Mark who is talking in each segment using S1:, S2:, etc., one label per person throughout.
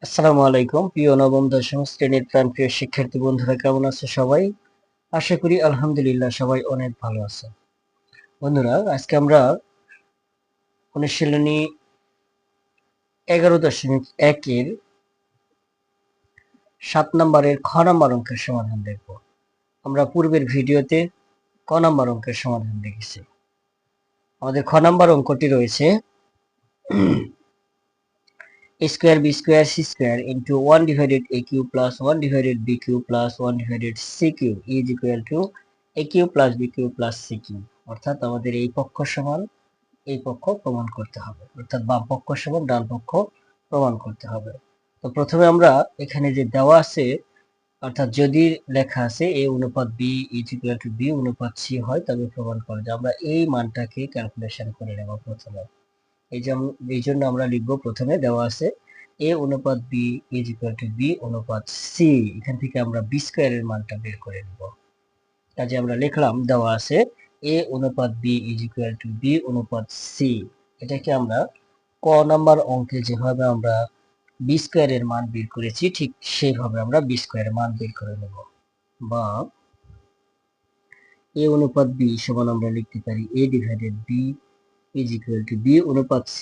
S1: আসসালামু আলাইকুম প্রিয় নবম দশম শ্রেণীর প্রাণপ্রিয় শিক্ষার্থী বন্ধুরা, কেমন আছে সবাই? আশা করি আলহামদুলিল্লাহ সবাই অনেক ভালো আছে। বন্ধুরা, আজকে আমরা অনুশীলনী 11.1 এর 7 নম্বরের খ নম্বর অঙ্কের সমাধান দেখব। আমরা পূর্বের ভিডিওতে ক নম্বর অঙ্কের সমাধান দেখেছি। আমাদের খ নম্বর অঙ্কটি রয়েছে a square b square c square into 1 divided a cube plus 1 divided b cube plus 1 divided c cube is equal to a cube plus b cube plus c cube। অর্থাৎ আমাদের এই পক্ষ সমান এই পক্ষ প্রমাণ করতে হবে, অর্থাৎ বাম পক্ষ সমান ডান পক্ষ প্রমাণ করতে হবে। তো প্রথমে আমরা এখানে যে দেওয়া আছে, অর্থাৎ যদি লেখা আছে a অনুপাত b is equal to b অনুপাত c হয়, তবে প্রমাণ করে যে আমরা এই মানটাকে ক্যালকুলেশন করে নেব প্রথমে। এই জন্য আমরা লিখব, প্রথমে দেওয়া আছে a অনুপাত b is equal to b অনুপাত c, এখান থেকে আমরা b স্কয়ারের মানটা বের করে নেব। কাজে আমরা লিখলাম, দেওয়া আছে a অনুপাত b is equal to b অনুপাত c। এটাকে আমরা ক নাম্বার অঙ্কে যেভাবে আমরা b স্কয়ারের মান বের করেছি, ঠিক সেইভাবে আমরা b স্কয়ারের মান বের করে নেব। বা a অনুপাত b সমান আমরা লিখতে পারি a divided b is equal to b অনুপাত c,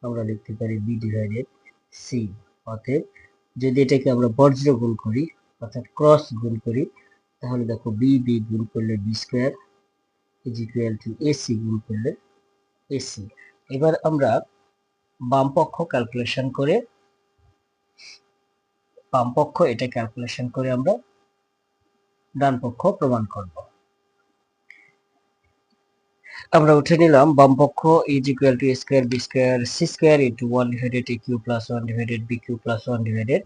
S1: আমরা লিখতে পারি b ডিভাইডেড c। অতএব যদি এটাকে আমরা বজ্র গুণ করি, অর্থাৎ ক্রস গুণ করি, তাহলে দেখো b b গুণ করলে b square is equal to ac গুণ করলে ac। এবার আমরা বাম পক্ষ ক্যালকুলেশন করে আমরা ডান পক্ষ প্রমাণ করব। আমরা উঠে নিলাম বাম পক্ষ is equal to a square b square c square into 1 divided a cube plus 1 divided b cube plus 1 divided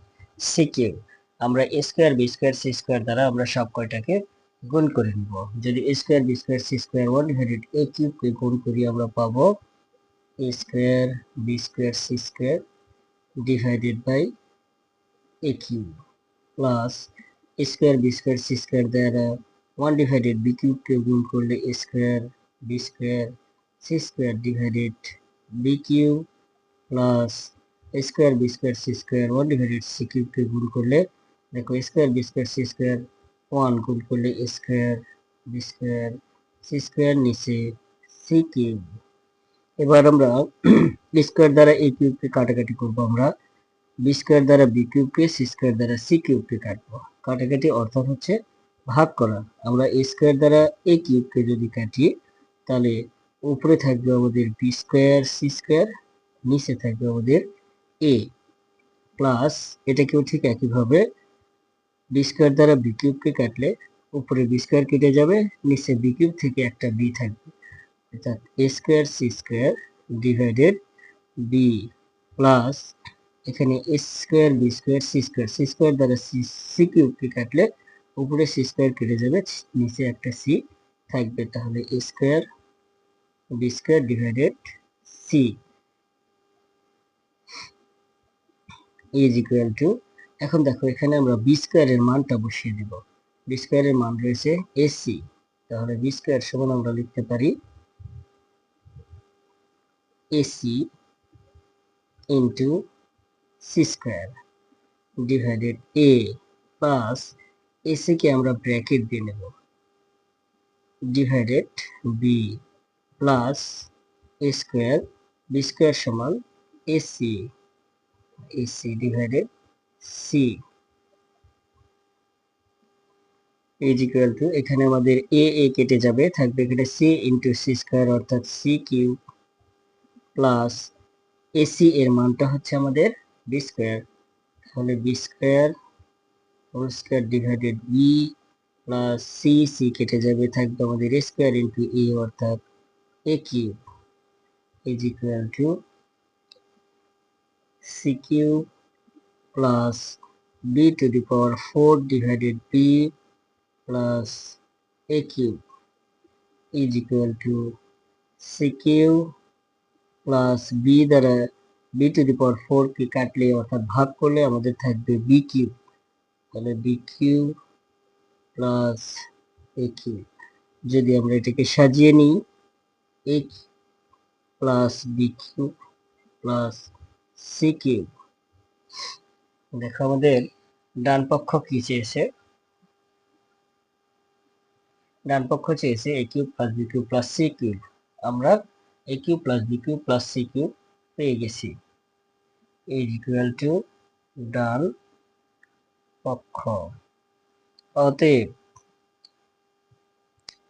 S1: c cube। আমরা a square b square c square দ্বারা আমরা সব কয়টাকে গুণ করে নিব। যদি a square b square c square 1 divided a cube কে গুণ করি, আমরা পাবো a square b square c square divided by a cube plus a square b square c square দ্বারা 1 divided b cube কে গুণ করলে a square b square c square divided b cube plus a square b square c square 1 divided c cube কে গুণ করলে, দেখো a square b square c square 1 গুণ করলে a square b square c square নিচে c cube। এবার আমরা b square দ্বারা a cube কে কাটাকাটি করব। আমরা b স্কয়ার দ্বারা b কিউব কে c স্কয়ার দ্বারা c কিউব কে কাটবো। কাটাকাটি অর্থাৎ হচ্ছে ভাগ করা। আমরা a স্কয়ার দ্বারা a কিউব কে যদি কাটি, তাহলে উপরে থাকবে আমাদের b স্কয়ার c স্কয়ার, নিচে থাকবে আমাদের a প্লাস, এটাকেও ঠিক একইভাবে b স্কয়ার দ্বারা b কিউব কে কাটলে উপরে b স্কয়ার কেটে যাবে, নিচে b কিউব থেকে একটা b থাকবে, অর্থাৎ a square c square divided b plus, এখানে a square b square c square, c square দ্বারা c কিউব কে কাটলে উপরে c স্কয়ার কেটে যাবে, নিচে একটা c থাকবে, তাহলে a square b square divided c is equal two, এখন দেখো এখানে আমরা b স্কয়ারের মানটা বসিয়ে দেব। b স্কয়ারের মান রয়েছে ac, তাহলে b স্কয়ার সমান আমরা লিখতে পারি ac into c square divided a plus, ac কে আমরা ব্র্যাকেট দিয়ে নেব, divided b plus a square b square সমান ac divided c is equal to, এখানে আমাদের a কেটে যাবে, থাকবে এখানে c ইনটু c স্কয়ার, অর্থাৎ c কিউব প্লাস ac এর মানটা হচ্ছে আমাদের b স্কয়ার, তাহলে b square whole square divided b plus c কেটে যাবে, থাকবে আমাদের a স্কয়ার ইনটু a, অর্থাৎ a cube is equal two c cube plus b to the power 4 divided b plus a cube is equal two c cube plus b দ্বারা b to the পাওয়ার 4 কে কাটলে, অর্থাৎ ভাগ করলে আমাদের থাকবে b cube, তাহলে b cube plus a cube. যদি আমরা এটাকে সাজিয়ে নিই, a plus b cube plus c cube দেখো আমাদের ডান পক্ষ কি চেয়েছে, ডান পক্ষ চেয়েছে a cube plus b cube plus c cube. আমরা a cube plus b cube plus c cube পেয়ে গেছি, ইজ ইকুয়াল টু ডান পক্ষ। অতএব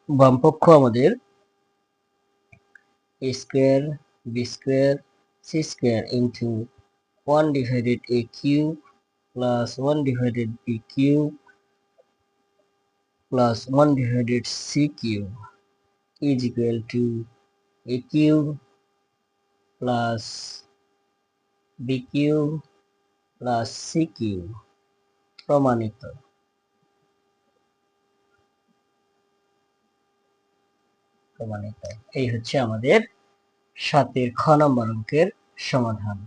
S1: বাম পক্ষ আমাদের a square b square c square into 1 divided a cube plus 1 divided b cube plus 1 divided c cube is equal to a cube plus b cube plus c cube প্রমাণিত। এই হচ্ছে আমাদের 7 খ নম্বর অঙ্কের সমাধান।